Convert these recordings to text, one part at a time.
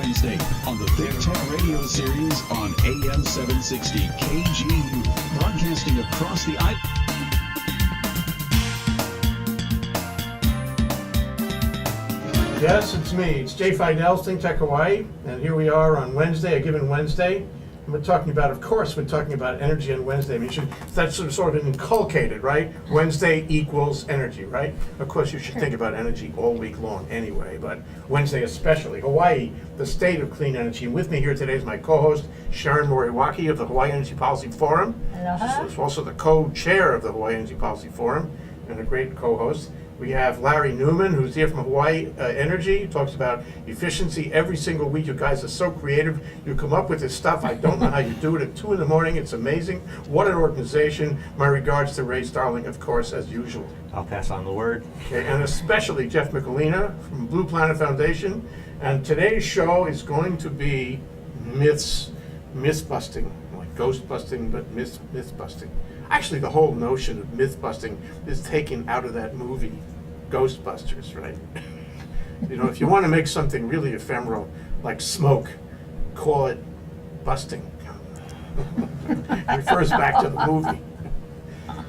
Wednesday on the ThinkTech radio series on AM 760 KGU, broadcasting across the Yes, it's me. It's Jay Fidell's ThinkTech Hawaii, and here we are on Wednesday, a given Wednesday. And we're talking about, of course, we're talking about energy on Wednesday. I mean, that's sort of inculcated, right? Wednesday equals energy, right? Of course, you should think about energy all week long anyway, but Wednesday especially. Hawaii, the state of clean energy. And with me here today is my co-host, Sharon Moriwaki of the Hawaii Energy Policy Forum. Aloha. She's also the co-chair of the Hawaii Energy Policy Forum and a great co-host. We have Larry Newman, who's here from Hawaii Energy. He talks about efficiency every single week. You guys are so creative. You come up with this stuff. I don't know how you do it at 2 in the morning. It's amazing. What an organization. My regards to Ray Starling, of course, as usual. I'll pass on the word. Okay, and especially Jeff Mikulina from Blue Planet Foundation. And today's show is going to be myth-busting, like ghost busting, but myth-busting. Actually, the whole notion of myth-busting is taken out of that movie, Ghostbusters, right? You know, if you want to make something really ephemeral, like smoke, call it busting. Refers back to the movie.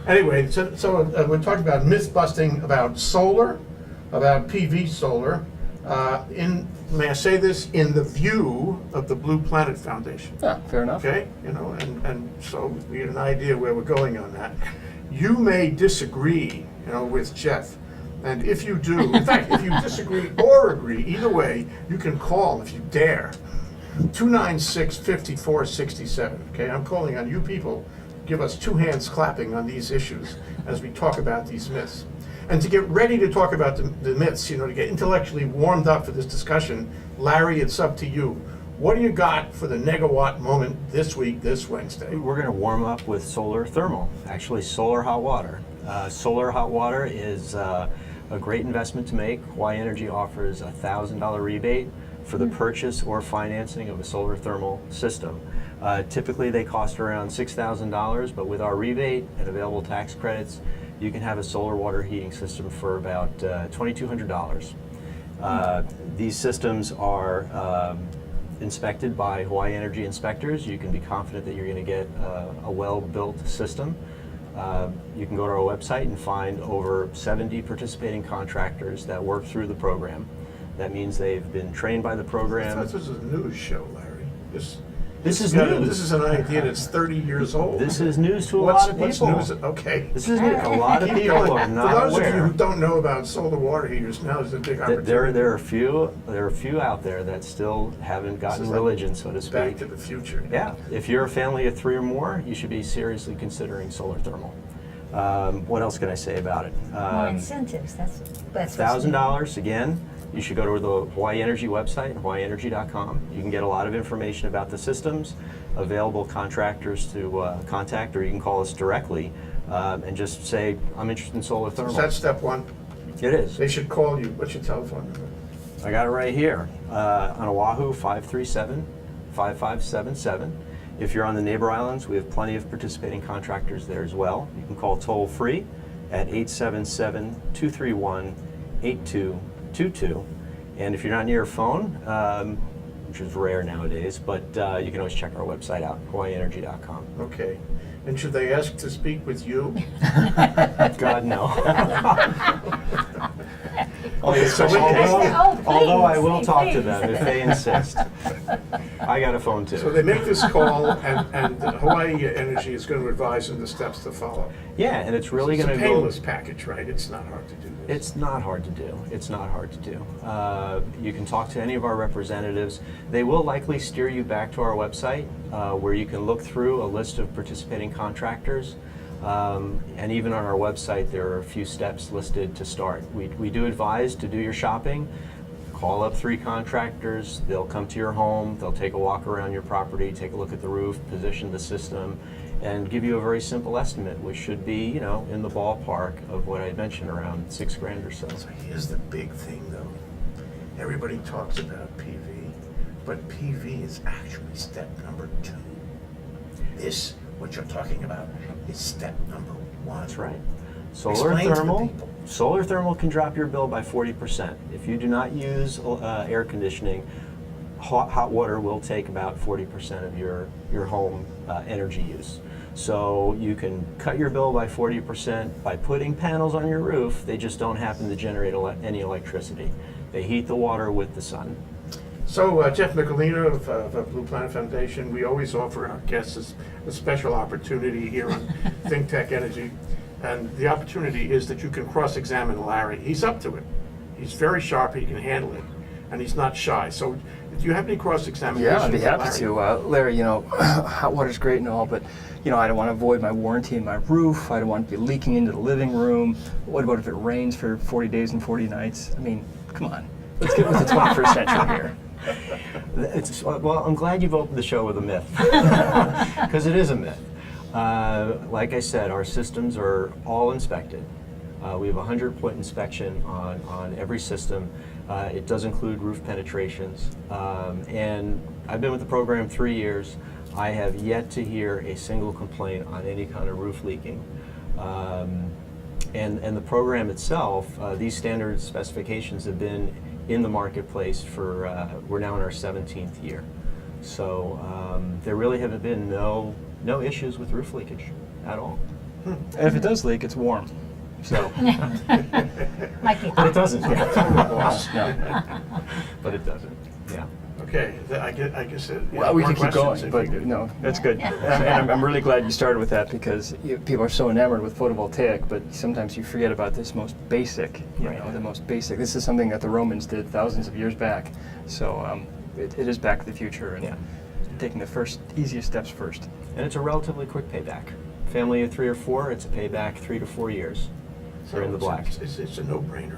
Anyway, so we're talking about myth-busting about solar, about PV solar, may I say this, in the view of the Blue Planet Foundation. Yeah, fair enough. Okay, you know, and so we get an idea where we're going on that. You may disagree, you know, with Jeff, and if you do, in fact, if you disagree or agree, either way, you can call if you dare. 296-5467. Okay, I'm calling on you people. Give us 2 hands clapping on these issues as we talk about these myths. And to get ready to talk about the myths, you know, to get intellectually warmed up for this discussion, Larry, it's up to you. What do you got for the negawatt moment this week, this Wednesday? We're going to warm up with solar thermal, actually solar hot water. Solar hot water is a great investment to make. Hawaii Energy offers a $1,000 rebate for the purchase or financing of a solar thermal system. Typically they cost around $6,000, but with our rebate and available tax credits, you can have a solar water heating system for about $2,200. These systems are inspected by Hawaii Energy inspectors. You can be confident that you're going to get a well-built system. You can go to our website and find over 70 participating contractors that work through the program. That means they've been trained by the program. I thought this was a news show, Larry. This is news. This is an idea that's 30 years old. This is news to a lot of people. What's news? Okay. This is news. A lot of people are not For those aware. of you who don't know about solar water heaters, now is a big opportunity. There are a few out there that still haven't gotten religion, so to speak. Back to the future. Yeah. If you're a family of 3 or more, you should be seriously considering solar thermal. What else can I say about it? More incentives. That's $1,000 again. You should go to the Hawaii Energy website, hawaiienergy.com. You can get a lot of information about the systems, available contractors to contact, or you can call us directly and just say, I'm interested in solar thermal. Is that step 1? It is. They should call you. What's your telephone number? I got it right here. On Oahu, 537-5577. If you're on the neighbor islands, we have plenty of participating contractors there as well. You can call toll-free at 877-231-8222. And if you're not near your phone, which is rare nowadays, but you can always check our website out, hawaiienergy.com. Okay. And should they ask to speak with you? God, no. So although I will talk to them if they insist. I got a phone too. So they make this call, and Hawaii Energy is going to advise them the steps to follow. Yeah, and it's really going to It's go. a painless package, right? It's not hard to do this. It's not hard to do. It's not hard to do. You can talk to any of our representatives. They will likely steer you back to our website where you can look through a list of participating contractors. And even on our website, there are a few steps listed to start. We do advise to do your shopping. Call up 3 contractors. They'll come to your home. They'll take a walk around your property, take a look at the roof, position the system, and give you a very simple estimate, which should be, you know, in the ballpark of what I mentioned, around $6,000 or so. So here's the big thing, though. Everybody talks about PV, but PV is actually step number 2. This, what you're talking about, is step number 1. That's right. Solar Explain to the thermal. people. Solar thermal can drop your bill by 40%. If you do not use air conditioning, hot water will take about 40% of your home energy use. So you can cut your bill by 40% by putting panels on your roof. They just don't happen to generate any electricity. They heat the water with the sun. So Jeff Mikulina of Blue Planet Foundation, we always offer our guests a special opportunity here on ThinkTech Energy. And the opportunity is that you can cross-examine Larry. He's up to it. He's very sharp, he can handle it, and he's not shy. So do you have any cross-examination? Yeah, I'd be with happy Larry? to. Larry, you know, hot water's great and all, but you know, I don't want to avoid my warranty in my roof. I don't want it to be leaking into the living room. What about if it rains for 40 days and 40 nights? I mean, come on. Let's get with the 21st century here. Well, I'm glad you've opened the show with a myth, because it is a myth. Like I said, our systems are all inspected. We have a 100-point inspection on every system. It does include roof penetrations. And I've been with the program 3 years. I have yet to hear a single complaint on any kind of roof leaking. And the program itself, these standard specifications have been in the marketplace for, we're now in our 17th year. So there really haven't been no issues with roof leakage at all. And if it does leak, it's warm. So, Might be But it hot. doesn't. no. But it doesn't. Yeah. Okay, I guess Well, we more can keep questions going, if you but could. no, that's good. And I'm really glad you started with that because people are so enamored with photovoltaic, but sometimes you forget about this most basic, you know, the most basic. This is something that the Romans did thousands of years back. So it is back to the future and taking the first easiest steps first. And it's a relatively quick payback. Family of 3 or 4, it's a payback 3 to 4 years. They're in the black. It's a no-brainer.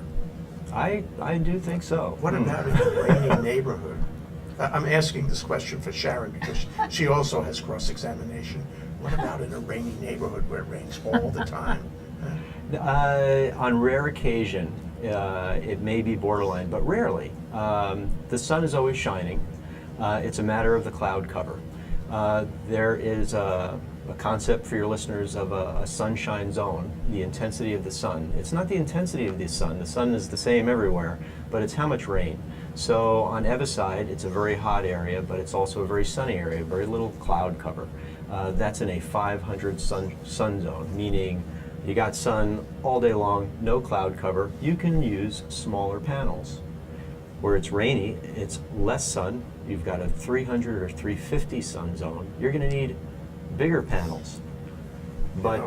I do think so. What about in a rainy neighborhood? I'm asking this question for Sharon because she also has cross-examination. What about in a rainy neighborhood where it rains all the time? On rare occasion, it may be borderline, but rarely. The sun is always shining. It's a matter of the cloud cover. There is a concept for your listeners of a sunshine zone, the intensity of the sun. It's not the intensity of the sun is the same everywhere, but it's how much rain. So on Eviside, it's a very hot area, but it's also a very sunny area, very little cloud cover. That's in a 500 sun zone, meaning you got sun all day long, no cloud cover. You can use smaller panels. Where it's rainy, it's less sun. You've got a 300 or 350 sun zone. You're going to need bigger panels. But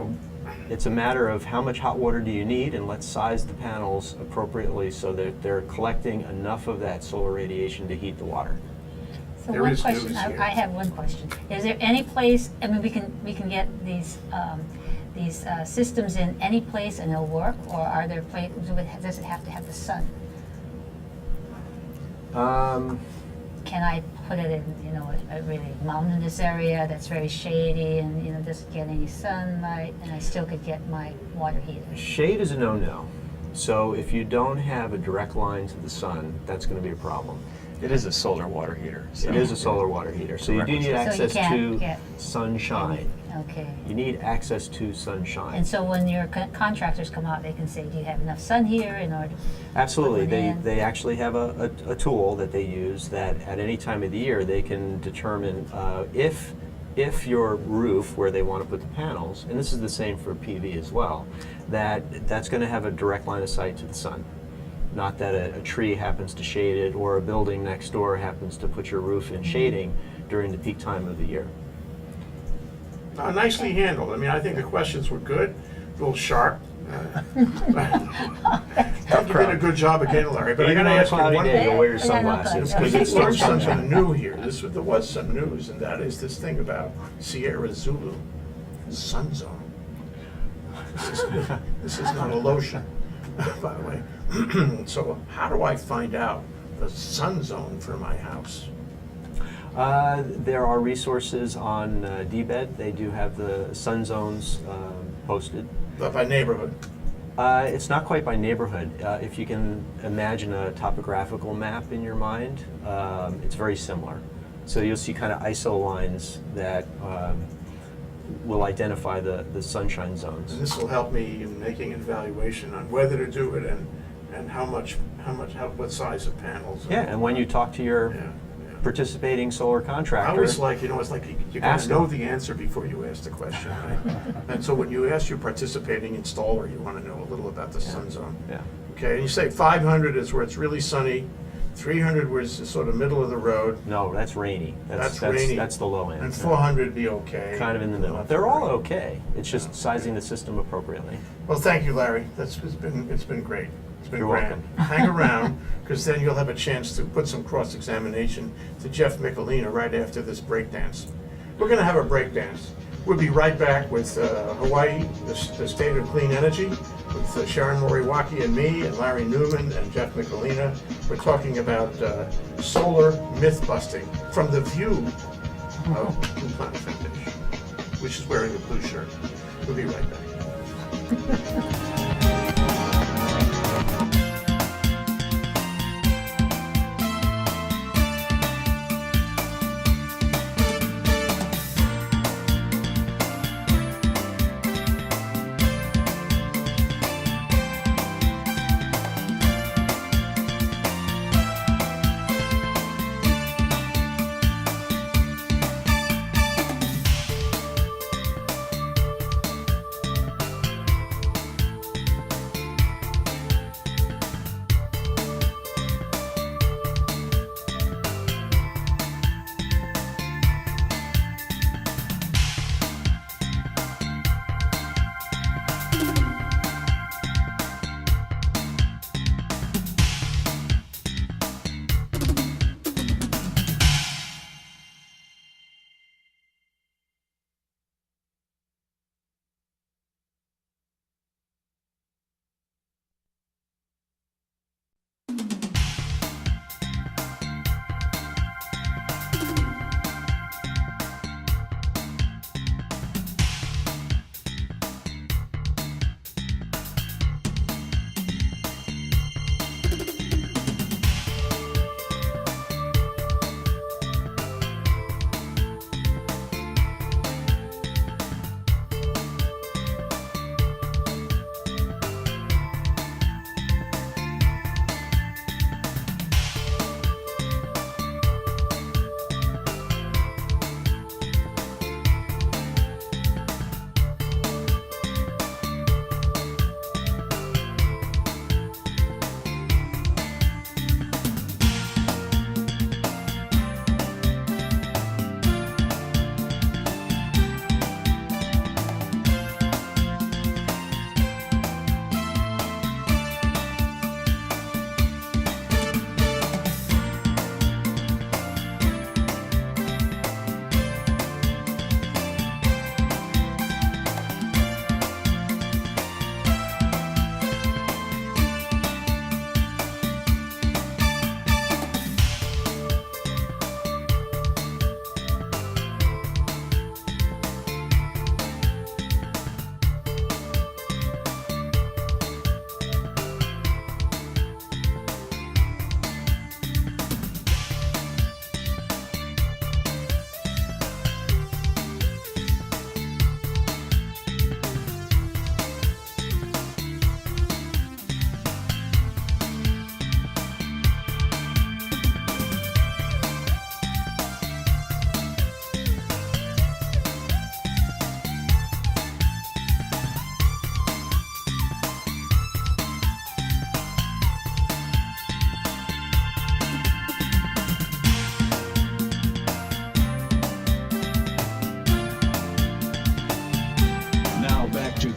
it's a matter of how much hot water do you need, and let's size the panels appropriately so that they're collecting enough of that solar radiation to heat the water. So There one is question, news here. I have one question. Is there any place, I mean, we can get these systems in any place and they'll work, or are there places, does it have to have the sun? Can I put it in, you know, a really mountainous area that's very shady and, you know, doesn't get any sunlight, and I still could get my water heater? Shade is a no-no. So if you don't have a direct line to the sun, that's going to be a problem. It is a solar water heater. So. It is a solar water heater. So you do need So you access can't to get sunshine. Okay. You need access to sunshine. And so when your contractors come out, they can say, do you have enough sun here in order? Absolutely. Put one in. They actually have a tool that they use that at any time of the year they can determine if your roof, where they want to put the panels, and this is the same for PV as well, that's going to have a direct line of sight to the sun. Not that a tree happens to shade it or a building next door happens to put your roof in shading during the peak time of the year. Nicely handled. I mean, I think the questions were good, a little sharp. You did a good job again, Larry. But I Even got to on a ask you cloudy one day, thing. you'll wear your Yeah, no sunglasses problem. because it's We learned still something sunshine. new here. There was some news, and that is this thing about Sierra Zulu, sun zone. This is not a lotion, by the way. So how do I find out the sun zone for my house? There are resources on DBED. They do have the sun zones posted. By neighborhood. It's not quite by neighborhood. If you can imagine a topographical map in your mind, it's very similar. So you'll see kind of ISO lines that will identify the sunshine zones. And this will help me in making an evaluation on whether to do it and what size of panels. Yeah, and when you talk to your Yeah, participating solar I contractor. always like, it's like you gotta Ask know them. the answer before you ask the question, right? And so when you ask your participating installer, you wanna know a little about the sun zone. Yeah. Okay, and you say 500 is where it's really sunny, 300 where it's sort of middle of the road, No, that's rainy. That's rainy. That's the low end. and 400 be okay. Kind of in the middle. They're all okay. It's just sizing the system appropriately. Well, thank you, Larry. It's been great. It's been You're grand. Hang around, because then you'll have a chance to put some cross-examination to Jeff Mikulina right after this breakdance. We're going to have a breakdance. We'll be right back with Hawaii, the state of clean energy, with Sharon Moriwaki and me, and Larry Newman and Jeff Mikulina. We're talking about solar myth busting from the view of Blue Planet Foundation, which is wearing a blue shirt. We'll be right back.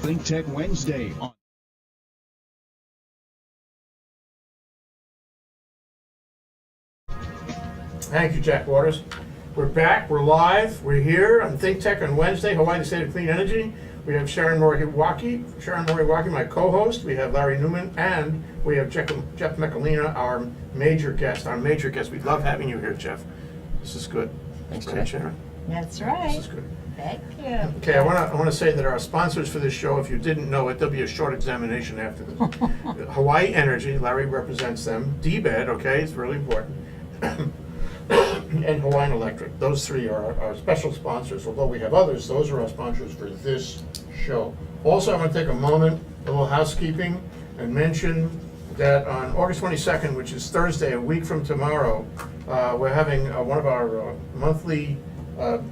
ThinkTech Wednesday on Thank you, Jack Waters. We're back, we're live, we're here on ThinkTech on Wednesday, Hawaii, the state of clean energy. We have Sharon Moriwaki, my co-host. We have Larry Newman, and we have Jeff Mikulina, our major guest. We love having you here, Jeff. This is good. Thanks, Right, Jeff. Sharon? That's This right. is good. Thank you. Okay, I want to say that our sponsors for this show, if you didn't know it, there'll be a short examination after this. Hawaiian Energy, Larry represents them. DBED, okay, it's really important. And Hawaiian Electric. Those three are our special sponsors. Although we have others, those are our sponsors for this show. Also, I want to take a moment, a little housekeeping, and mention that on August 22nd, which is Thursday, a week from tomorrow, We're having one of our monthly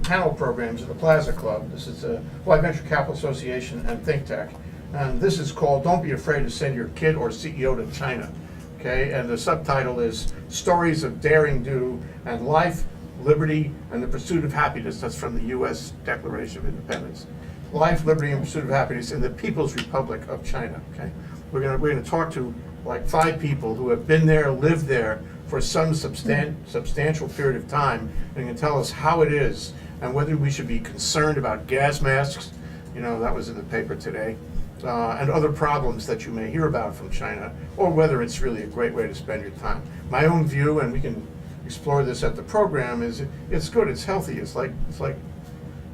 panel programs at the Plaza Club. This is the Hawaii Venture Capital Association and ThinkTech. And this is called Don't Be Afraid to Send Your Kid or CEO to China. Okay, and the subtitle is Stories of Daring Do and Life, Liberty, and the Pursuit of Happiness. That's from the U.S. Declaration of Independence. Life, Liberty, and Pursuit of Happiness in the People's Republic of China. Okay, we're gonna talk to like 5 people who have been there, lived there for some substantial period of time, and can tell us how it is and whether we should be concerned about gas masks. You know, that was in the paper today. And other problems that you may hear about from China, or whether it's really a great way to spend your time. My own view, and we can explore this at the program, is it's good, it's healthy, it's like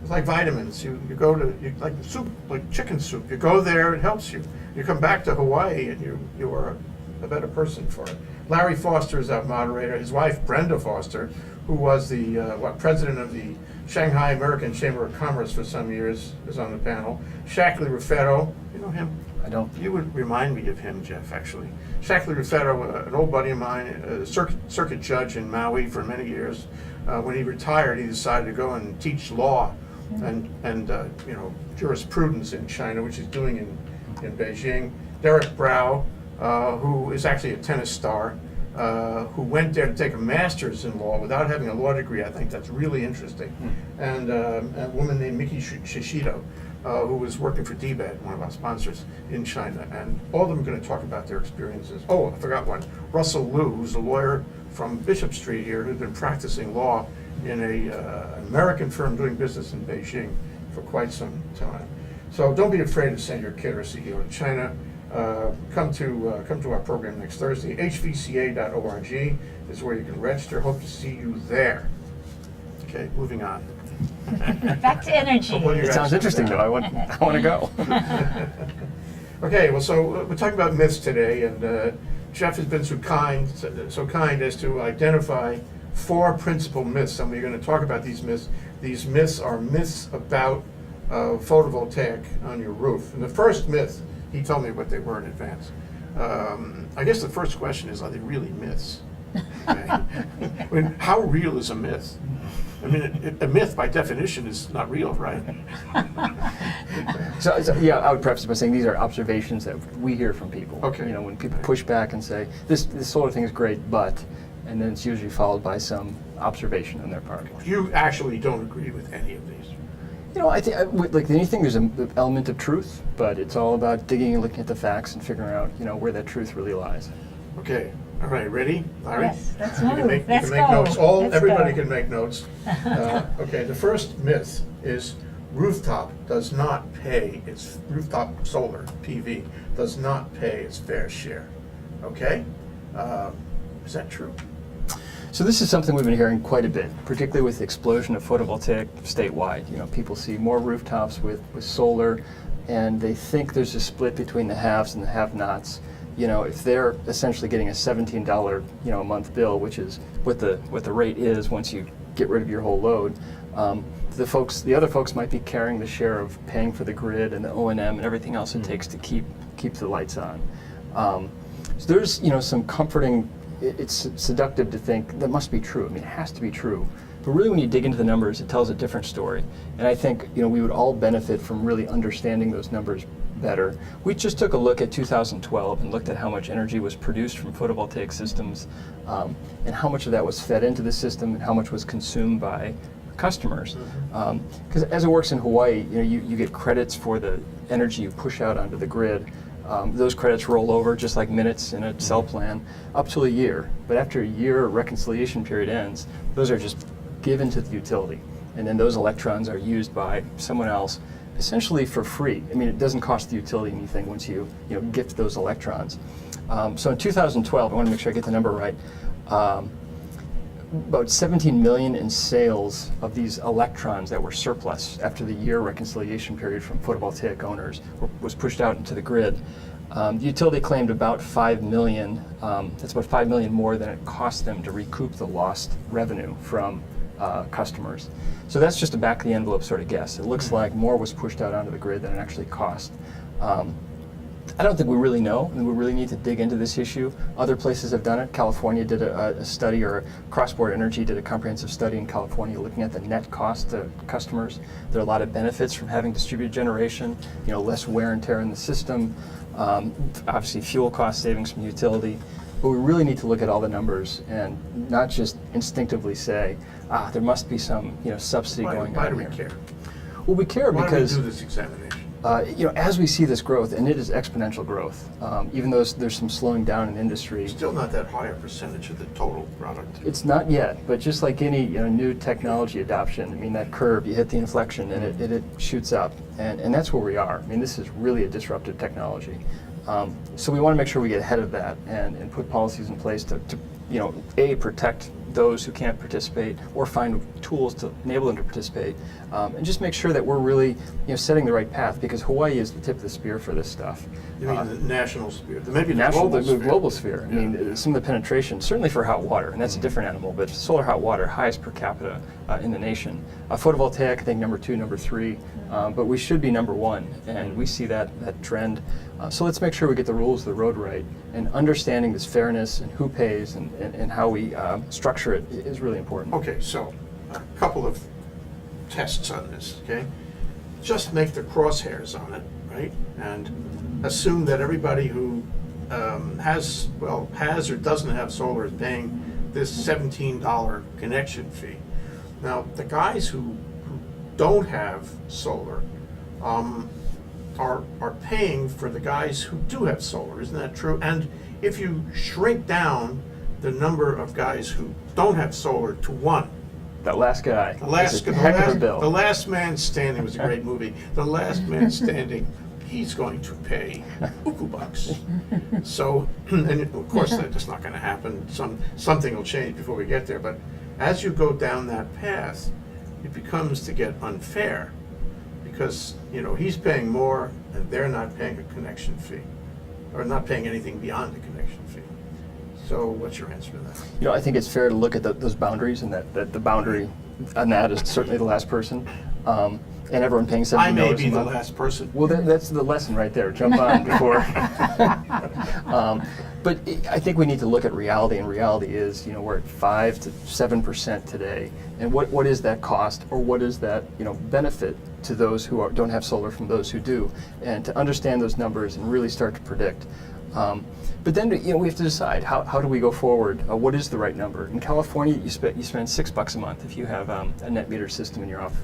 vitamins. You go to like soup, like chicken soup. You go there, it helps you. You come back to Hawaii, and you are a better person for it. Larry Foster is our moderator. His wife Brenda Foster, who was the president of the Shanghai American Chamber of Commerce for some years, is on the panel. Shackley Ruffetto, you know him? I don't. You would remind me of him, Jeff, actually. Shackley Ruffetto, an old buddy of mine, a circuit judge in Maui for many years. When he retired, he decided to go and teach law and jurisprudence in China, which he's doing in Beijing. Derek Brow, who is actually a tennis star, who went there to take a master's in law without having a law degree. I think that's really interesting. And a woman named Miki Shishido, who was working for DBED, one of our sponsors in China. And all of them are going to talk about their experiences. Oh, I forgot one. Russell Liu, who's a lawyer from Bishop Street here, who's been practicing law in an American firm doing business in Beijing for quite some time. So don't be afraid to send your kid or CEO to China. Come to our program next Thursday. hvca.org is where you can register. Hope to see you there. Okay, moving on. Back to energy. It sounds interesting, though. I want to go. Okay, well, so we're talking about myths today, and Jeff has been so kind as to identify 4 principal myths, and we're going to talk about these myths. These myths are myths about photovoltaic on your roof. And the first myth, he told me what they were in advance. I guess the first question is, are they really myths? Okay. I mean, how real is a myth? I mean, a myth by definition is not real, right? So yeah, I would preface by saying these are observations that we hear from people. Okay. You know, when people push back and say, this solar thing is great, but, and then it's usually followed by some observation on their part. You actually don't agree with any of these. You know, I think, like anything, there's an element of truth, but it's all about digging and looking at the facts and figuring out, where that truth really lies. Okay, all right, ready, Larry? Yes, let's You can move. make, Let's you can make go. notes. Let's Everybody go. can make notes. Okay, the first myth is rooftop does not pay its rooftop solar PV does not pay its fair share. Okay, is that true? So this is something we've been hearing quite a bit, particularly with the explosion of photovoltaic statewide. People see more rooftops with solar, and they think there's a split between the haves and the have-nots. If they're essentially getting a $17 a month bill, which is what the rate is once you get rid of your whole load, the other folks might be carrying the share of paying for the grid and the O&M and everything else it takes to keep the lights on. So there's some comforting. It's seductive to think that must be true. I mean, it has to be true. But really, when you dig into the numbers, it tells a different story. And I think we would all benefit from really understanding those numbers better. We just took a look at 2012 and looked at how much energy was produced from photovoltaic systems, and how much of that was fed into the system and how much was consumed by customers. Because as it works in Hawaii, you get credits for the energy you push out onto the grid. Those credits roll over just like minutes in a cell plan up to a year. But after a year, reconciliation period ends, those are just given to the utility. And then those electrons are used by someone else essentially for free. I mean, it doesn't cost the utility anything once you gift those electrons. So in 2012, I want to make sure I get the number right, about 17 million in sales of these electrons that were surplus after the year reconciliation period from photovoltaic owners was pushed out into the grid. The utility claimed about 5 million. That's about 5 million more than it cost them to recoup the lost revenue from customers. So that's just a back-of-the-envelope sort of guess. It looks like more was pushed out onto the grid than it actually cost. I don't think we really know, and we really need to dig into this issue. Other places have done it. California did a study, or Cross-Border Energy did a comprehensive study in California looking at the net cost to customers. There are a lot of benefits from having distributed generation, less wear and tear in the system, obviously fuel cost savings from utility. But we really need to look at all the numbers and not just instinctively say, there must be some subsidy going Why on do we here. care? Well, we care Why because do we do this examination? as we see this growth, and it is exponential growth, even though there's some slowing down in industry. Still not that high a percentage of the total product. It's not yet, but just like any new technology adoption, I mean, that curve, you hit the inflection and it shoots up, and that's where we are. I mean, this is really a disruptive technology. So we want to make sure we get ahead of that and put policies in place to A, protect those who can't participate, or find tools to enable them to participate, and just make sure that we're really setting the right path, because Hawaii is the tip of the spear for this stuff. You mean the national sphere, maybe the National, global sphere. global sphere. I mean, some of the penetration, certainly for hot water, and that's a different animal, but solar hot water, highest per capita in the nation. Photovoltaic, I think number 2, number 3, but we should be number 1, and we see that trend. So let's make sure we get the rules of the road right, and understanding this fairness and who pays and how we structure it is really important. Okay, so a couple of tests on this, okay? Just make the crosshairs on it, right? And assume that everybody who has or doesn't have solar is paying this $17 connection fee. Now, the guys who don't have solar are paying for the guys who do have solar, isn't that true? And if you shrink down the number of guys who don't have solar to 1, That last guy. the last, is a heck of a bill. the last man standing was a great movie. The last man standing, he's going to pay uku bucks. So, and of course that's not going to happen. Something will change before we get there. But as you go down that path, it becomes to get unfair, because he's paying more and they're not paying a connection fee, or not paying anything beyond the connection fee. So what's your answer to that? I think it's fair to look at those boundaries, and that the boundary on that is certainly the last person, and everyone paying $17 I may a be the month. last person. Well, that's the lesson right there. Jump on before. But I think we need to look at reality, and reality is, we're at 5 to 7% today. And what is that cost, or what is that benefit to those who don't have solar from those who do? And to understand those numbers and really start to predict. But then we have to decide how do we go forward? What is the right number? In California, you spend $6 a month if you have a net meter system and you're off.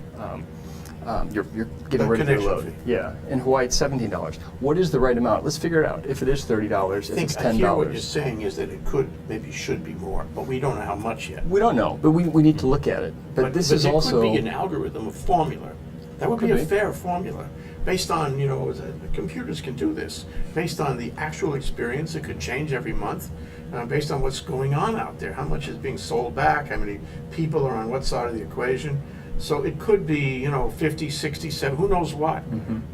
You're getting rid of your connection load. fee. Yeah. In Hawaii, it's $17. What is the right amount? Let's figure it out. If it is $30, if it's I hear what you're $10. saying is that it should be more, but we don't know how much yet. We don't know, but we need to look at it. But this is also. It could be an algorithm, a formula. That would be Could a be. fair formula, based on, computers can do this, based on the actual experience. It could change every month, based on what's going on out there, how much is being sold back, how many people are on what side of the equation. So it could be, 50, 60, 70, who knows what.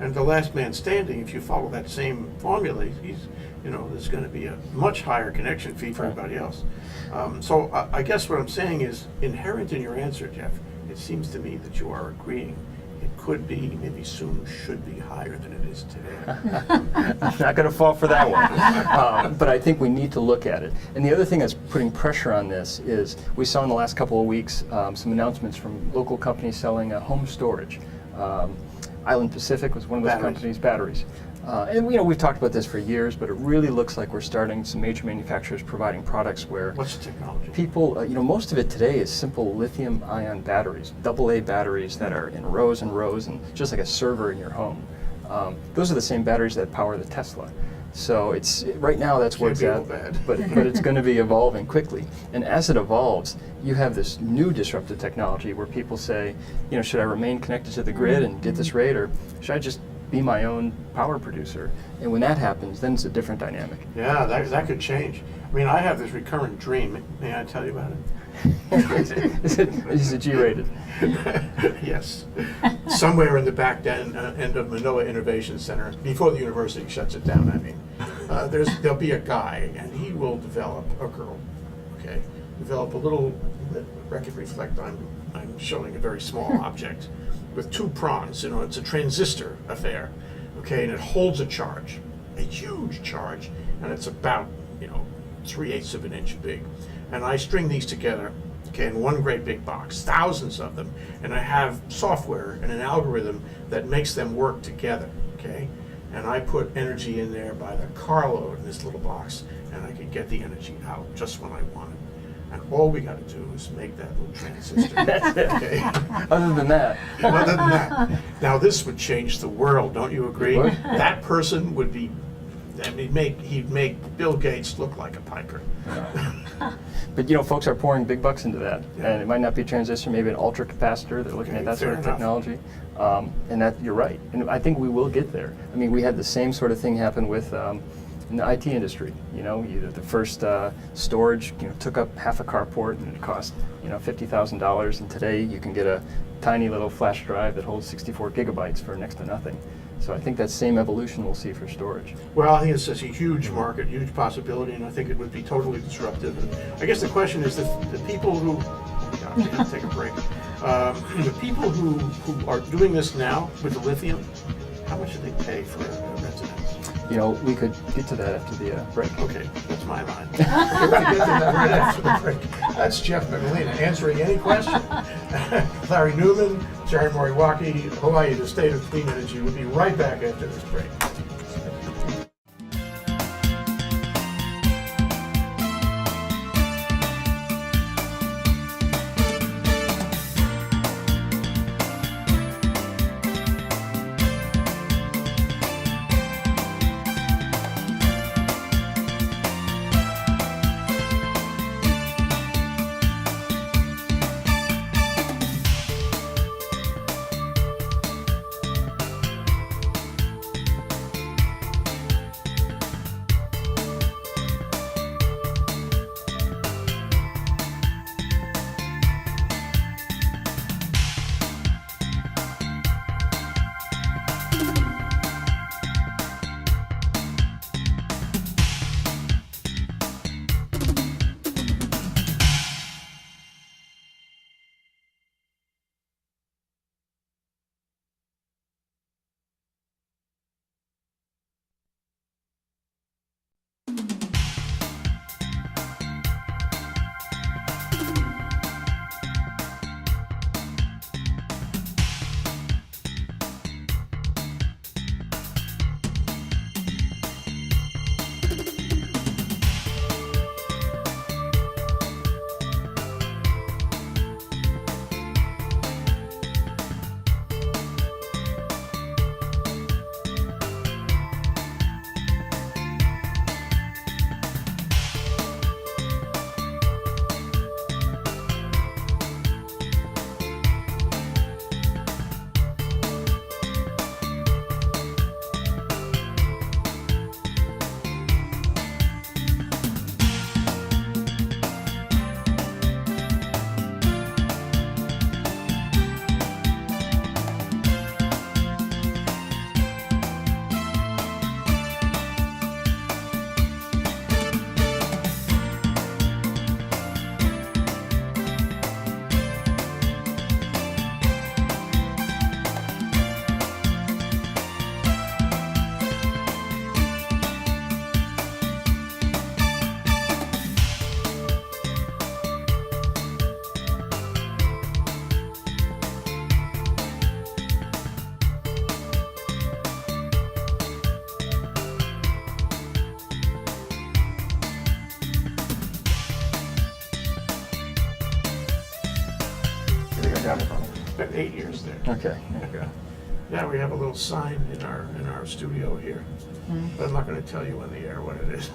And the last man standing, if you follow that same formula, there's going to be a much higher connection fee for everybody else. So I guess what I'm saying is, inherent in your answer, Jeff, it seems to me that you are agreeing it could be, maybe soon should be higher than it is today. I'm not going to fall for that one. But I think we need to look at it. And the other thing that's putting pressure on this is we saw in the last couple of weeks some announcements from local companies selling home storage. Island Pacific was one of those companies, batteries. And we've talked about this for years, but it really looks like we're starting some major manufacturers providing products where What's the technology? people, most of it today is simple lithium-ion batteries, AA batteries that are in rows and rows, and just like a server in your home. Those are the same batteries that power the Tesla. So it's right now that's where it's Can't be at, all bad. but it's going to be evolving quickly. And as it evolves, you have this new disruptive technology where people say, should I remain connected to the grid and get this rate, or should I just be my own power producer? And when that happens, then it's a different dynamic. Yeah, that could change. I mean, I have this recurrent dream. May I tell you about it? Is it G-rated? Yes. Somewhere in the back end of Manoa Innovation Center, before the university shuts it down, I mean, there'll be a guy, and he will develop a girl, okay? Develop a little record reflect. I'm showing a very small object with 2 prongs. It's a transistor affair, okay, and it holds a charge. a huge charge, and it's about 3/8 of an inch big. And I string these together, okay, in one great big box, thousands of them, and I have software and an algorithm that makes them work together, okay? And I put energy in there by the carload in this little box, and I can get the energy out just when I want it. And all we got to do is make that little transistor. That's it. Okay. Other than that, Other than that, now this would change the world, don't you agree? It would. That person would be, he'd make Bill Gates look like a piker. but folks are pouring big bucks into that, and it might not be a transistor, maybe an ultra capacitor. They're looking at that sort of fair enough. technology, and that you're right. And I think we will get there. I mean, we had the same sort of thing happen with. In the IT industry, the first storage, took up half a carport and it cost, $50,000. And today you can get a tiny little flash drive that holds 64 gigabytes for next to nothing. So I think that same evolution we'll see for storage. Well, I think it's just a huge market, huge possibility, and I think it would be totally disruptive. And I guess the question is the people who, we have to take a break. The people who are doing this now with the lithium, how much do they pay for a residence? We could get to that after the break. Okay, that's my line. We're going to get to that right after the break. That's Jeff Mikulina answering any question. Larry Newman, Sharon Moriwaki, Hawaii, the state of clean energy. We'll be right back after this break. Spent 8 years there. Okay. There you go. Yeah, we have a little sign in our studio here, but I'm not going to tell you on the air what it is.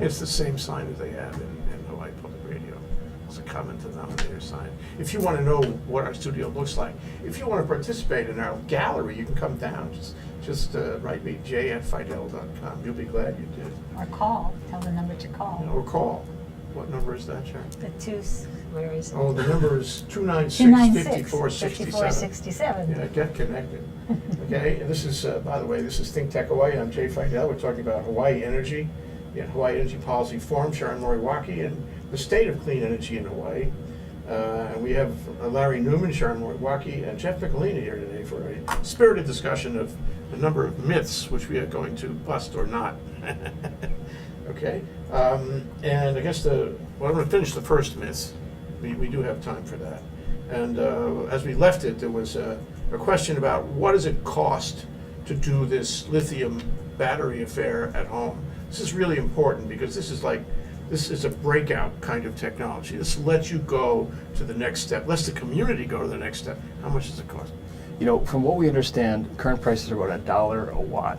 It's the same sign that they have in Hawaii Public Radio. It's a common denominator sign. If you want to know what our studio looks like, if you want to participate in our gallery, you can come down. Just write me, j@fidell.com. You'll be glad you did. Or call, tell the number to call. Or call. What number is that, Sharon? The where is it? Oh, the number is 296-5467. 296-5467. Yeah, get connected. Okay, and this is, by the way, this is ThinkTech Hawaii. I'm Jay Fidell. We're talking about Hawaii Energy, the Hawaii Energy Policy Forum, Sharon Moriwaki, and the state of clean energy in Hawaii. And we have Larry Newman, Sharon Moriwaki, and Jeff Mikulina here today for a spirited discussion of a number of myths which we are going to bust or not. Okay, and I guess I'm going to finish the first myth. We do have time for that. And as we left it, there was a question about what does it cost to do this lithium battery affair at home. This is really important because this is a breakout kind of technology. This lets you go to the next step, lets the community go to the next step. How much does it cost? You know, from what we understand, current prices are about $1 a watt,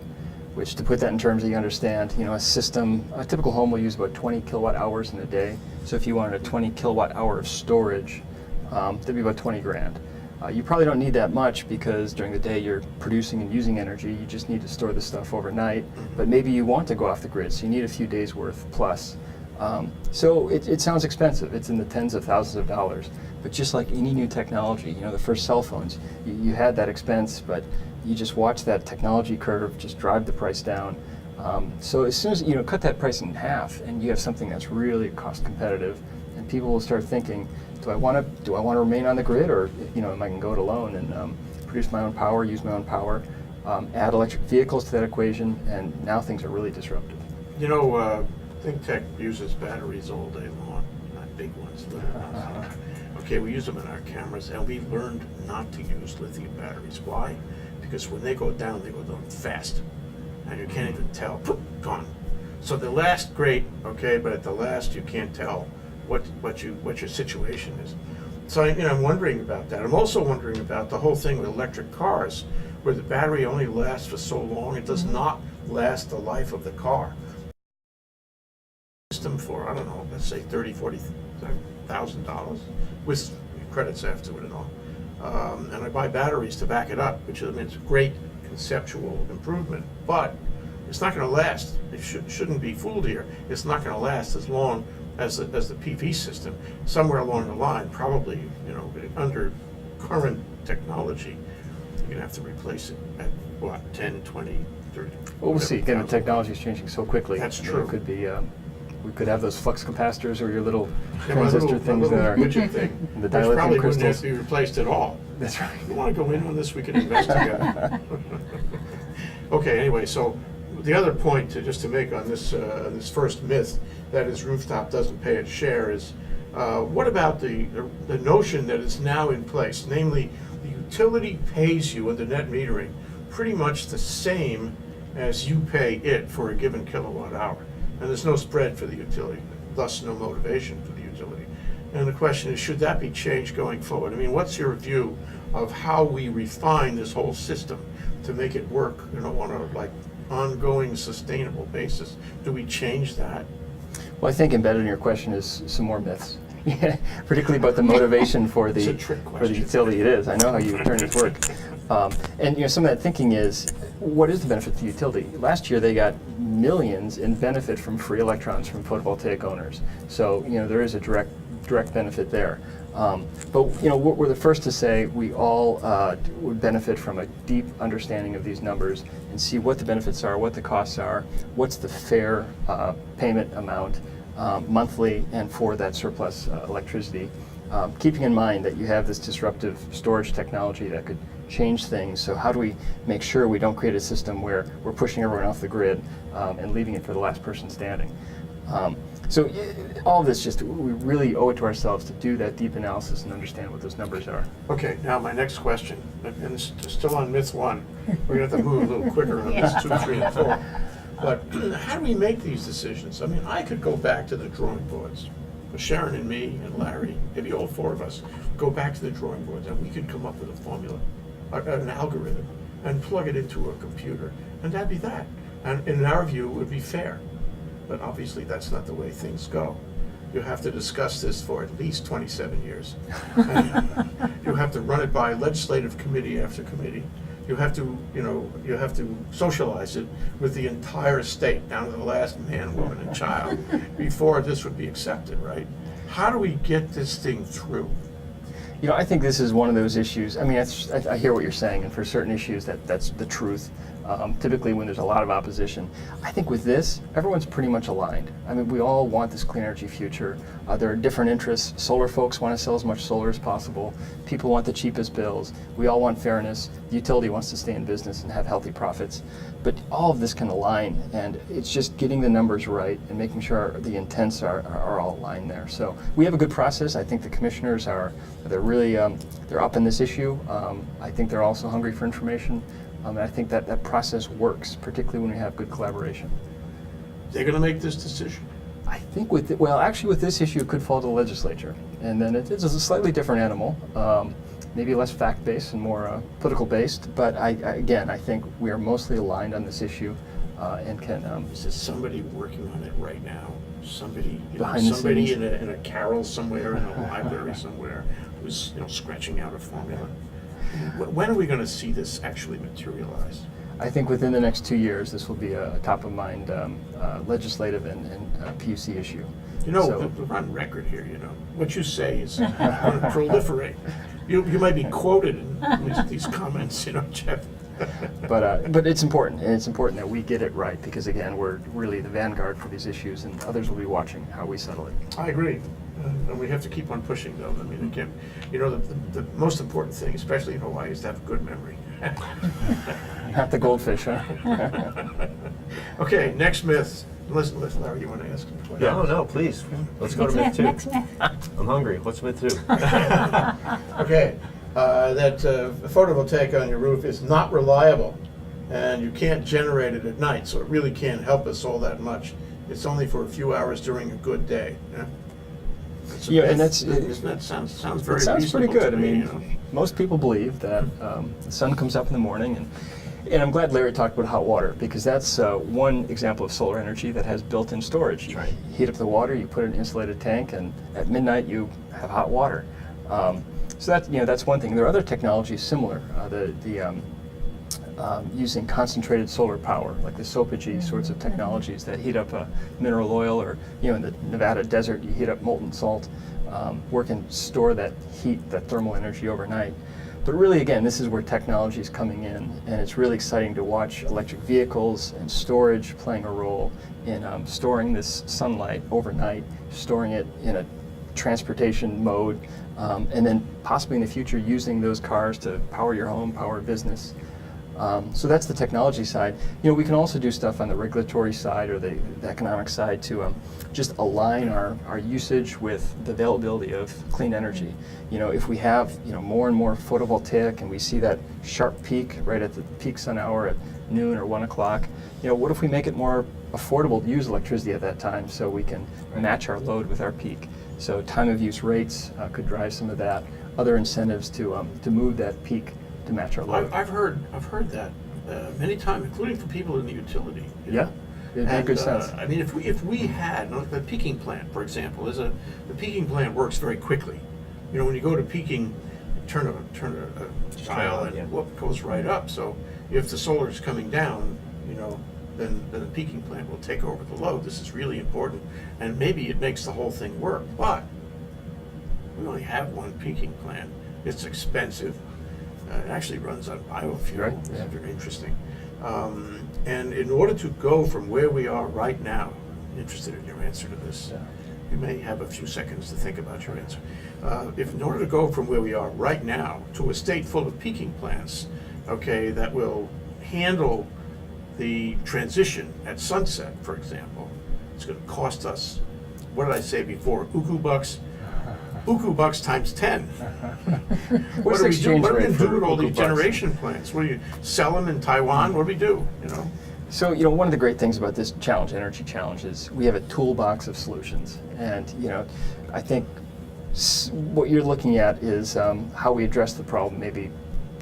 which, to put that in terms that you understand, you know, a typical home will use about 20 kilowatt hours in a day. So if you wanted a 20 kilowatt hour of storage, that'd be about 20 grand. You probably don't need that much because during the day you're producing and using energy. You just need to store the stuff overnight. But maybe you want to go off the grid, so you need a few days worth plus. So it sounds expensive. It's in the tens of thousands of dollars. But just like any new technology, you know, the first cell phones, you had that expense, but you just watch that technology curve just drive the price down. So as soon as you cut that price in half, and you have something that's really cost competitive, and people will start thinking, do I want to remain on the grid, or am I going to go it alone and produce my own power, use my own power, add electric vehicles to that equation, and now things are really disruptive. ThinkTech uses batteries all day long, not big ones, little ones. Okay, we use them in our cameras, and we learned not to use lithium batteries. Why? Because when they go down fast, and you can't even tell. Poof, gone. So they last great, okay, but at the last you can't tell what your situation is. So I'm wondering about that. I'm also wondering about the whole thing with electric cars, where the battery only lasts for so long. It does not last the life of the car. System for, I don't know, let's say $30,000-$40,000 with credits after it and all. And I buy batteries to back it up, which is a great conceptual improvement, but it's not going to last. It shouldn't be fooled here. It's not going to last as long as the PV system. Somewhere along the line, probably, under current technology, you're going to have to replace it at what, 10, 20, 30? Well, we'll see. Again, the technology is changing so quickly. That's true. It could be. We could have those flux capacitors or your little transistor things that are widget thing, the which probably dielectric wouldn't have crystals. to be replaced at all. That's right. You want to go in on this? We can investigate. Okay. Anyway, so the other point just to make on this first myth, that is rooftop doesn't pay its share, is what about the notion that is now in place, namely the utility pays you under net metering pretty much the same as you pay it for a given kilowatt hour. And there's no spread for the utility, thus no motivation for the utility. And the question is, should that be changed going forward? I mean, what's your view of how we refine this whole system to make it work, on a ongoing, sustainable basis? Do we change that? Well, I think embedded in your question is some more myths, particularly about the motivation for the utility. It is. I know how you attorneys work, and some of that thinking is, what is the benefit to the utility? Last year they got millions in benefit from free electrons from photovoltaic owners. So there is a direct benefit there. But we're the first to say we all would benefit from a deep understanding of these numbers and see what the benefits are, what the costs are, what's the fair payment amount monthly and for that surplus electricity. Keeping in mind that you have this disruptive storage technology that could change things. So how do we make sure we don't create a system where we're pushing everyone off the grid and leaving it for the last person standing? So all of this, we really owe it to ourselves to do that deep analysis and understand what those numbers are. Okay, now my next question, and it's still on myth one. We're going to have to move a little quicker on myths 2, 3, and 4. But how do we make these decisions? I mean, I could go back to the drawing boards. Sharon and me and Larry, maybe all 4 of us, go back to the drawing boards, and we could come up with a formula, an algorithm, and plug it into a computer, and that'd be that. And in our view, it would be fair. But obviously, that's not the way things go. You have to discuss this for at least 27 years. You have to run it by legislative committee after committee. You have to socialize it with the entire state, down to the last man, woman, and child, before this would be accepted, right? How do we get this thing through? I think this is one of those issues. I mean, I hear what you're saying, and for certain issues, that's the truth. typically when there's a lot of opposition. I think with this, everyone's pretty much aligned. I mean, we all want this clean energy future. There are different interests. Solar folks want to sell as much solar as possible. People want the cheapest bills. We all want fairness. The utility wants to stay in business and have healthy profits. But all of this can align, and it's just getting the numbers right and making sure the intents are all aligned there. So we have a good process. I think the commissioners they're really they're up in this issue. I think they're also hungry for information. And I think that process works, particularly when we have good collaboration. They're going to make this decision. I think actually with this issue, it could fall to the legislature. And then it's a slightly different animal, maybe less fact-based and more political-based. But I think we are mostly aligned on this issue and can... Is there somebody working on it right now? Somebody, Behind the somebody scenes? in a carrel somewhere, in a library somewhere, who's scratching out a formula. When are we going to see this actually materialize? I think within the next 2 years, this will be a top-of-mind legislative and PUC issue. We're on record here, What you say is going to proliferate. You might be quoted in these comments, Jeff. But it's important, and it's important that we get it right, because again, we're really the vanguard for these issues, and others will be watching how we settle it. I agree. And we have to keep on pushing, though. I mean, again, the most important thing, especially in Hawaii, is to have good memory. Not the goldfish, huh? Okay, next myth. Listen, Larry, you want to ask him a question? No, please. Let's go to myth 2. Next myth. I'm hungry. What's myth 2? Okay, that photovoltaic on your roof is not reliable, and you can't generate it at night, so it really can't help us all that much. It's only for a few hours during a good day. And that sounds very it sounds pretty reasonable good. to I me, mean, most people believe that the sun comes up in the morning, and I'm glad Larry talked about hot water, because that's one example of solar energy that has built-in storage. You heat up the water, you put it in an insulated tank, and at midnight you have hot water. So that's one thing. There are other technologies similar. Using concentrated solar power, like the SOPAG sorts of technologies that heat up mineral oil, or in the Nevada desert, you heat up molten salt, and store that heat, that thermal energy overnight. But really, again, this is where technology is coming in, and it's really exciting to watch electric vehicles and storage playing a role in storing this sunlight overnight, storing it in a transportation mode, and then possibly in the future using those cars to power your home, power a business. So that's the technology side. We can also do stuff on the regulatory side or the economic side to just align our usage with the availability of clean energy. If we have more and more photovoltaic, and we see that sharp peak right at the peak sun hour at noon or 1 o'clock, what if we make it more affordable to use electricity at that time, so we can match our load with our peak? So time of use rates could drive some of that. Other incentives to move that peak to match our load. I've heard that many times, including for people in the utility. Yeah, it makes good sense. I mean, if we had the peaking plant, for example, the peaking plant works very quickly. When you go to peaking, turn a dial and whoop, goes right up. So if the solar is coming down, then the peaking plant will take over the load. This is really important, and maybe it makes the whole thing work. But we only have one peaking plant. It's expensive. It actually runs on biofuel. Right. It's very interesting. And in order to go from where we are right now, I'm interested in your answer to this. Yeah. You may have a few seconds to think about your answer. If in order to go from where we are right now to a state full of peaking plants, that will handle the transition at sunset, for example, it's going to cost us, what did I say before, uku bucks times 10. What do we do? What are we going to do with all these generation plants? What do you sell them in Taiwan? What do we do? So one of the great things about this energy challenge, is we have a toolbox of solutions, and I think what you're looking at is how we address the problem maybe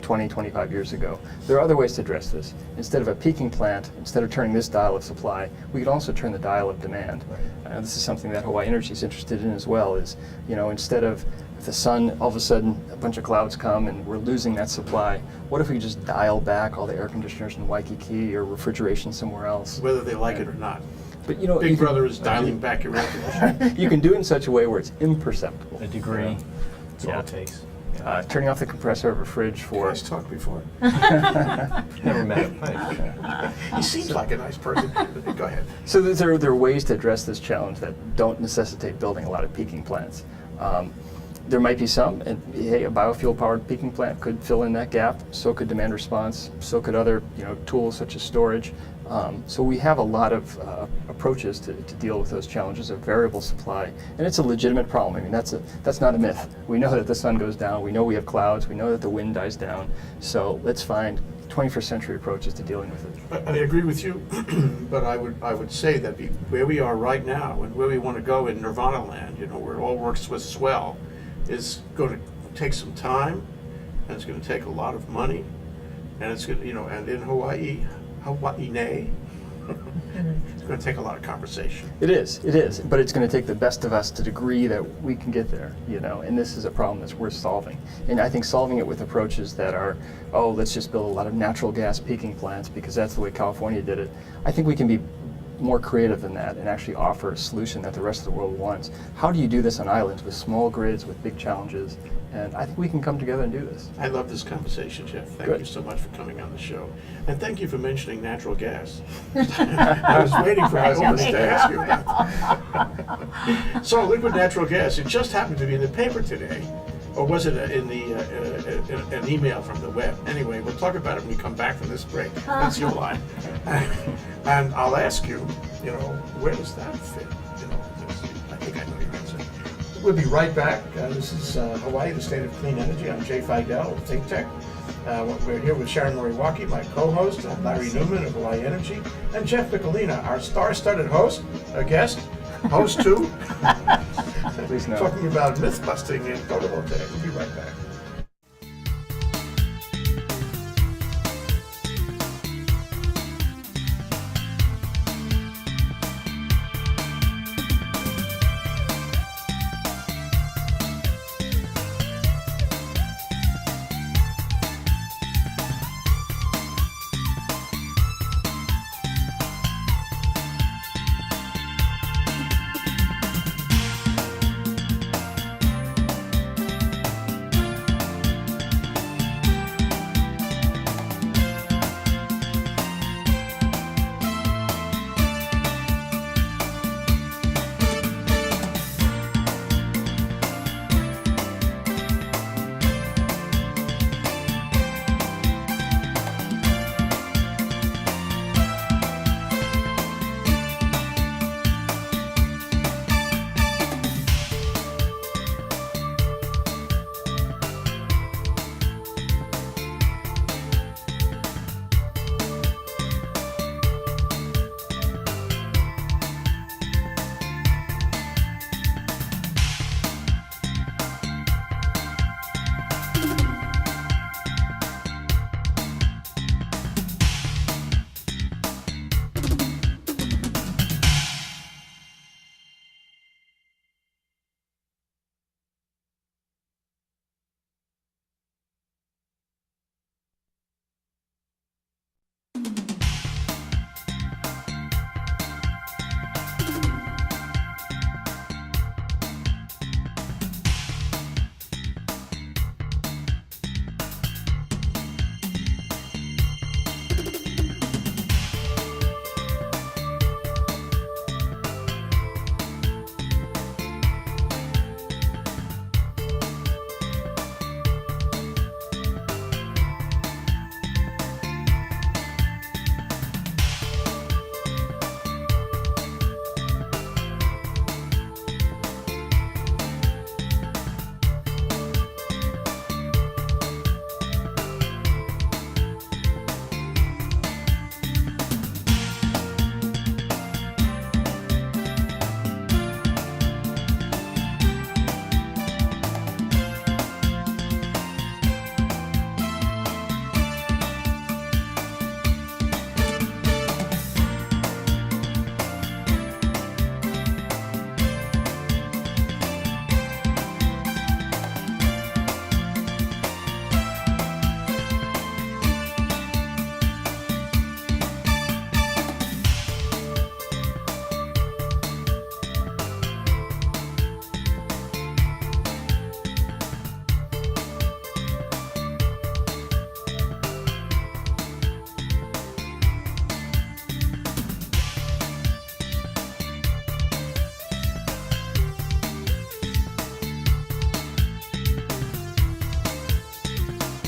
20, 25 years ago. There are other ways to address this. Instead of a peaking plant, instead of turning this dial of supply, we could also turn the dial of demand. This is something that Hawaiian Energy is interested in as well, is, instead of if the sun, all of a sudden a bunch of clouds come and we're losing that supply, what if we just dial back all the air conditioners in Waikiki or refrigeration somewhere else? Whether they like it or not. But Big Brother is dialing back your air conditioner. You can do it in such a way where it's imperceptible. A degree. That's all it takes. turning off the compressor of a fridge for... Guys talked before. Never met him. He seems like a nice person. Go ahead. So there are ways to address this challenge that don't necessitate building a lot of peaking plants. There might be some, and hey, a biofuel-powered peaking plant could fill in that gap. So could demand response. So could other, tools such as storage. So we have a lot of approaches to deal with those challenges of variable supply, and it's a legitimate problem. I mean, that's not a myth. We know that the sun goes down. We know we have clouds. We know that the wind dies down. So let's find 21st century approaches to dealing with it. I agree with you, but I would say that where we are right now and where we want to go in Nirvana land, where it all works with swell, is going to take some time, and it's going to take a lot of money, and it's going to, and in Hawaii, it's going to take a lot of conversation. It is, but it's going to take the best of us to the degree that we can get there, and this is a problem that's worth solving. And I think solving it with approaches that are, let's just build a lot of natural gas peaking plants because that's the way California did it. I think we can be more creative than that and actually offer a solution that the rest of the world wants. How do you do this on islands with small grids, with big challenges? And I think we can come together and do this. I love this conversation, Jeff. Thank you so much for coming on the show. And thank you for mentioning natural gas. I was waiting for my owners to ask you that. So liquid natural gas, it just happened to be in the paper today. Or was it in an email from the web? Anyway, we'll talk about it when we come back from this break. That's your line. And I'll ask you, where does that fit? I think I know your answer. We'll be right back. This is Hawaii, the State of Clean Energy. I'm Jay Fidell of ThinkTech. We're here with Sharon Moriwaki, my co-host, and Larry Newman of Hawaiian Energy, and Jeff Mikulina, our star-studded host, a guest, host too. Please no. Talking about myth busting in photovoltaic. We'll be right back.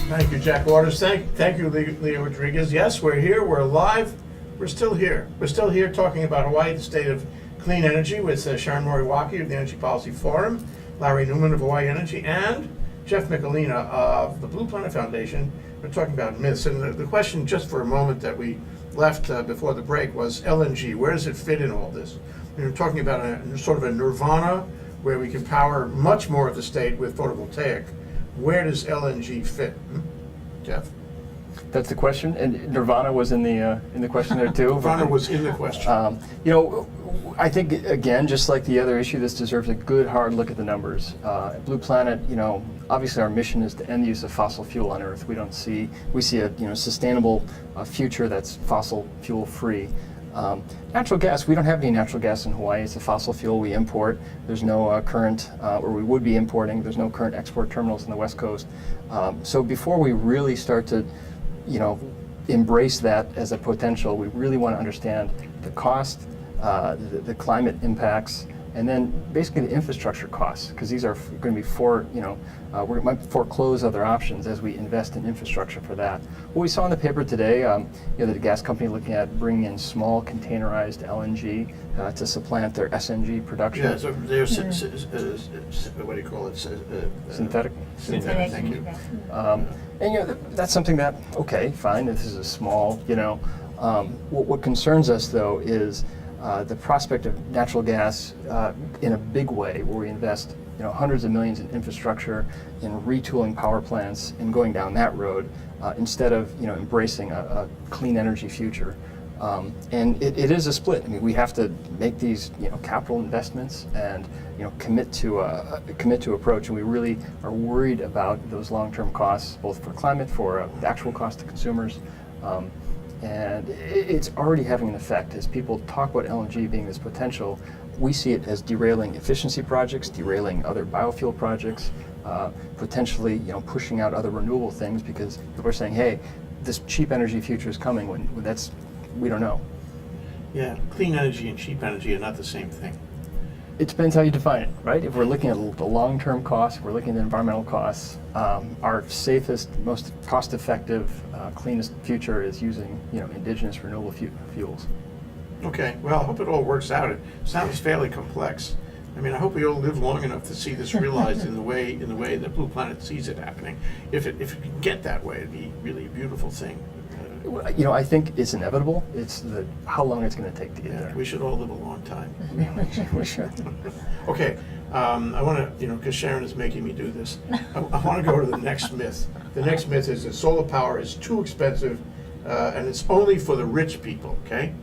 Thank you, Jack Waters. Thank you, Leo Rodriguez. Yes, we're here. We're live. We're still here. We're still here talking about Hawaii, the state of clean energy, with Sharon Moriwaki of the Energy Policy Forum, Larry Newman of Hawaiian Energy, and Jeff Mikulina of the Blue Planet Foundation. We're talking about myths. And the question, just for a moment, that we left before the break was LNG. Where does it fit in all this? We're talking about a sort of a nirvana where we can power much more of the state with photovoltaic. Where does LNG fit? Jeff? That's the question, and Nirvana was in the question there too. Nirvana was in the question. You know, I think again, just like the other issue, this deserves a good hard look at the numbers. At Blue Planet, you know, obviously our mission is to end the use of fossil fuel on Earth. We see a sustainable future that's fossil fuel free. Natural gas, we don't have any natural gas in Hawaii. It's a fossil fuel we import. There's no current, or we would be importing, there's no current export terminals on the West Coast. So before we really start to, embrace that as a potential, we really want to understand the cost, the climate impacts, and then basically the infrastructure costs, because these are going to be we might foreclose other options as we invest in infrastructure for that. What we saw in the paper today, that a gas company looking at bringing in small containerized LNG to supplant their SNG production. Yeah, so there's, what do you call it? Synthetic. Synthetic, thank you. And that's something that, okay, fine, this is a small, what concerns us though is the prospect of natural gas in a big way, where we invest hundreds of millions in infrastructure, in retooling power plants, and going down that road instead of embracing a clean energy future. And it is a split. I mean, we have to make these capital investments and commit to approach, and we really are worried about those long-term costs, both for climate, for the actual cost to consumers. And it's already having an effect. As people talk about LNG being this potential, we see it as derailing efficiency projects, derailing other biofuel projects, potentially pushing out other renewable things, because people are saying, hey, this cheap energy future is coming, when we don't know. Yeah, clean energy and cheap energy are not the same thing. It depends how you define it, right? If we're looking at the long-term costs, if we're looking at the environmental costs, our safest, most cost-effective, cleanest future is using indigenous renewable fuels. Okay, well, I hope it all works out. It sounds fairly complex. I mean, I hope we all live long enough to see this realized in the way that Blue Planet sees it happening. If it can get that way, it'd be really a beautiful thing. I think it's inevitable. It's how long it's going to take to get there. We should all live a long time. We should. Okay, I want to, because Sharon is making me do this, I want to go to the next myth. The next myth is that solar power is too expensive and it's only for the rich people, okay?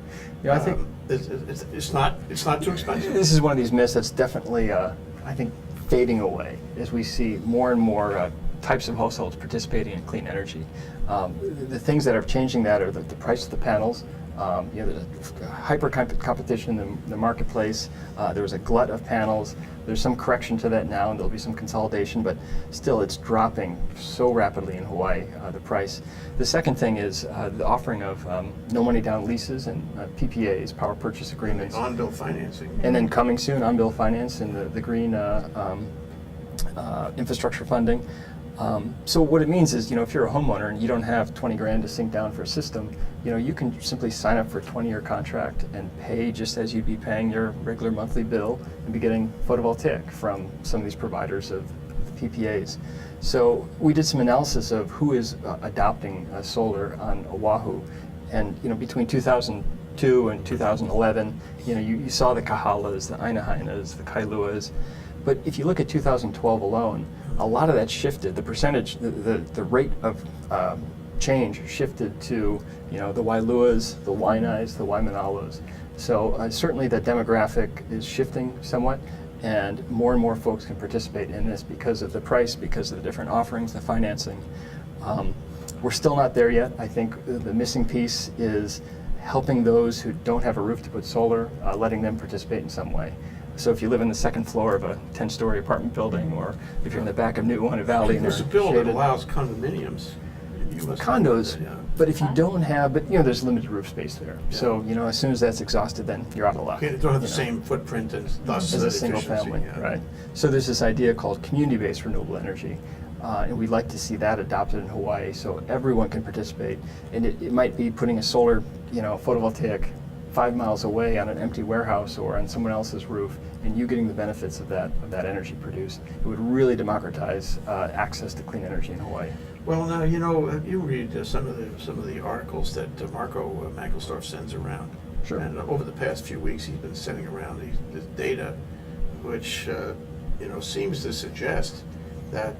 I think it's not too expensive. This is one of these myths that's definitely, I think, fading away as we see more and more types of households participating in clean energy. The things that are changing that are the price of the panels, the hyper competition in the marketplace. There was a glut of panels. There's some correction to that now, and there'll be some consolidation, but still it's dropping so rapidly in Hawaii, the price. The second thing is the offering of no money down leases and PPAs, power purchase agreements. On-bill financing. And then coming soon, on-bill finance and the green infrastructure funding. So what it means is, if you're a homeowner and you don't have 20 grand to sink down for a system, you can simply sign up for a 20-year contract and pay just as you'd be paying your regular monthly bill and be getting photovoltaic from some of these providers of PPAs. So we did some analysis of who is adopting solar on Oahu, and between 2002 and 2011, you saw the Kahalas, the Ainahainas, the Kailuas, but if you look at 2012 alone, a lot of that shifted. The percentage, the rate of change shifted to the Wailuas, the Wainais, the Waimanalos. So certainly the demographic is shifting somewhat, and more folks can participate in this because of the price, because of the different offerings, the financing. We're still not there yet. I think the missing piece is helping those who don't have a roof to put solar, letting them participate in some way. So if you live in the second floor of a 10-story apartment building, or if you're in the back of New Oahu Valley, there's a bill that allows condominiums. Condos, but if you don't have, there's limited roof space there. Yeah. So as soon as that's exhausted, then you're out of luck. You don't have the same footprint and thus as a single family, right? So there's this idea called community-based renewable energy. And we'd like to see that adopted in Hawaii so everyone can participate. And it might be putting a solar, photovoltaic 5 miles away on an empty warehouse or on someone else's roof, and you getting the benefits of that energy produced. It would really democratize access to clean energy in Hawaii. Well, now, you read some of the articles that Marco Mankelsdorf sends around. Sure. And over the past few weeks, he's been sending around this data, which seems to suggest that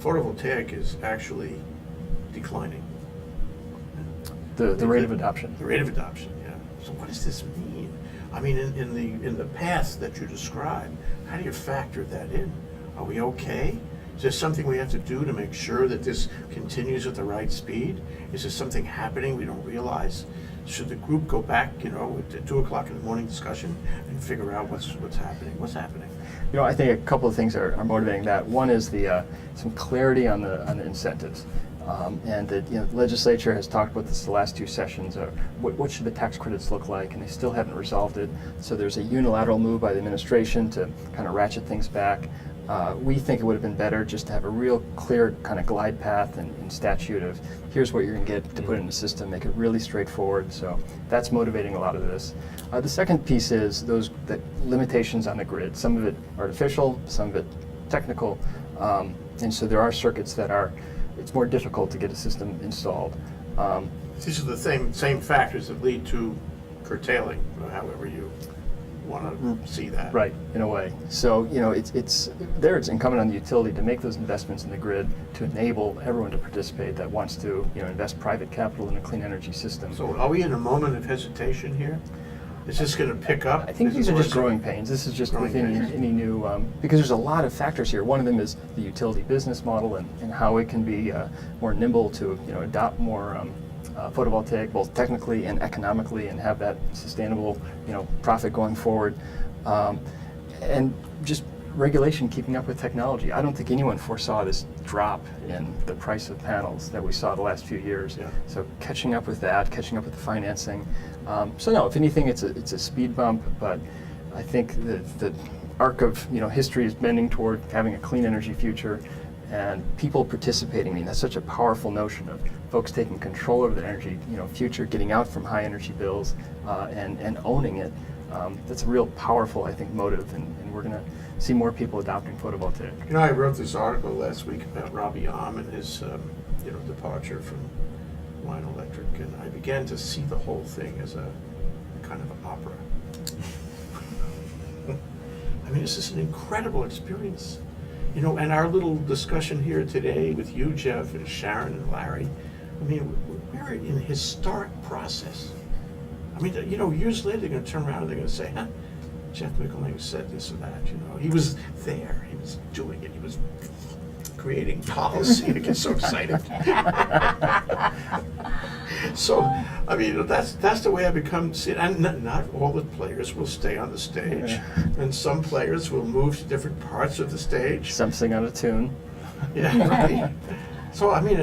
photovoltaic is actually declining. The rate of adoption. The rate of adoption, yeah. So what does this mean? I mean, in the path that you described, how do you factor that in? Are we okay? Is there something we have to do to make sure that this continues at the right speed? Is there something happening we don't realize? Should the group go back, at 2 o'clock in the morning discussion and figure out what's happening? What's happening? I think a couple of things are motivating that. One is some clarity on the incentives. And the legislature has talked about this the last 2 sessions. What should the tax credits look like? And they still haven't resolved it. So there's a unilateral move by the administration to kind of ratchet things back. We think it would have been better just to have a real clear kind of glide path and statute of here's what you're going to get to put in the system, make it really straightforward. So that's motivating a lot of this. The second piece is the limitations on the grid. Some of it artificial, some of it technical. And so there are circuits that it's more difficult to get a system installed. These are the same factors that lead to curtailing, or however you want to see that. Right, in a way. So, it's incumbent on the utility to make those investments in the grid to enable everyone to participate that wants to, invest private capital in a clean energy system. So are we in a moment of hesitation here? Is this going to pick up? I think these are just growing pains. This is just within any new, because there's a lot of factors here. One of them is the utility business model and how it can be more nimble to, adopt more photovoltaic, both technically and economically, and have that sustainable, profit going forward. And just regulation keeping up with technology. I don't think anyone foresaw this drop in the price of panels that we saw the last few years. Yeah. So catching up with that, catching up with the financing. So no, if anything, it's a speed bump, but I think the arc of history is bending toward having a clean energy future, and people participating. I mean, that's such a powerful notion of folks taking control over their energy future, getting out from high energy bills, and owning it. That's a real powerful, I think, motive, and we're going to see more people adopting photovoltaic. I wrote this article last week about Robbie Am and his departure from Hawaiian Electric, and I began to see the whole thing as a kind of opera. I mean, this is an incredible experience. And our little discussion here today with you, Jeff, and Sharon, and Larry, I mean, we're in a historic process. I mean, years later, they're going to turn around and they're going to say, Jeff Mikulina said this or that, He was there. He was doing it. He was creating policy. I get so excited. So, I mean, that's the way I become. And not all the players will stay on the stage, and some players will move to different parts of the stage. Some sing on a tune. Yeah, right. So, I mean,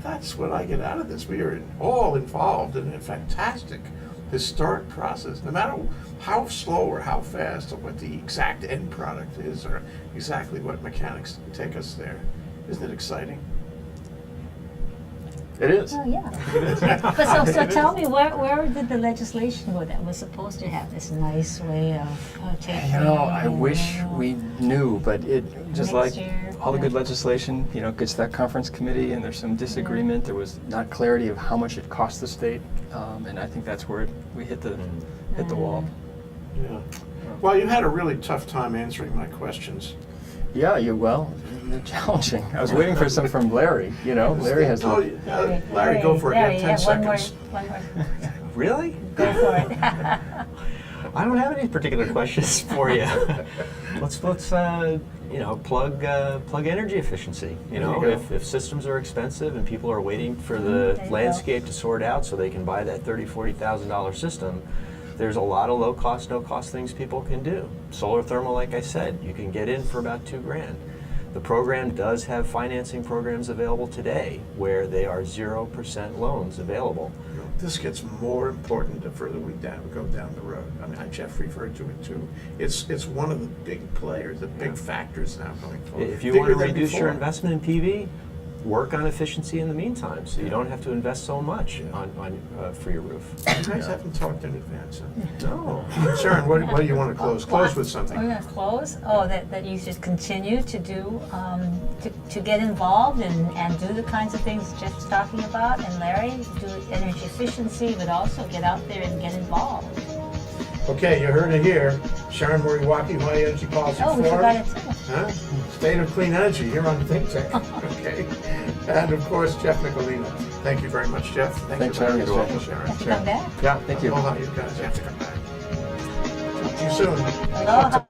that's what I get out of this. We are all involved in a fantastic historic process, no matter how slow or how fast or what the exact end product is or exactly what mechanics take us there. Isn't it exciting? It is. Oh, yeah. But so tell me, where did the legislation go that was supposed to have this nice way of taking? I wish we knew, but it just Next like year, all the good yeah. legislation, gets to that conference committee, and there's some disagreement. There was not clarity of how much it cost the state, and I think that's where we hit the wall. Yeah. Well, you had a really tough time answering my questions. Yeah, they're challenging. I was waiting for some from Larry. Larry has. Larry, go for it. Larry, You have 10 seconds. One more. Really? Go for it. I don't have any particular questions for you. Let's plug energy efficiency. you go. If systems are expensive and people are waiting for the there you landscape to sort out so they can buy that $30,000-$40,000 system, there's a lot of low cost, no cost things people can do. Solar thermal, like I said, you can get in for about $2,000. The program does have financing programs available today where they are 0% loans available. this gets more important the further we go down the road. I mean, Jeff referred to it too. It's one of the big players, the big factors now going forward. If you want to Bigger than reduce your before. investment in PV, work on efficiency in the meantime, so you don't have to invest so much for your roof. You guys haven't talked in advance. Huh? No. Sharon, what do you want to close? Close with We're something. going to close. Oh, that you should continue to do, to get involved and do the kinds of things Jeff's talking about, and Larry, do energy efficiency, but also get out there and get involved. Okay, you heard it here. Sharon Moriwaki, Hawaiian Energy Policy Oh, we Forum. forgot it too. Huh? State of Clean Energy here on ThinkTech. Okay. And of course, Jeff Mikulina. Thank you very much, Jeff. Thanks you for very having much, us, Sharon. Have to come back. Yeah, thank you. Aloha, you guys. You have to come back. Talk to you soon. Aloha.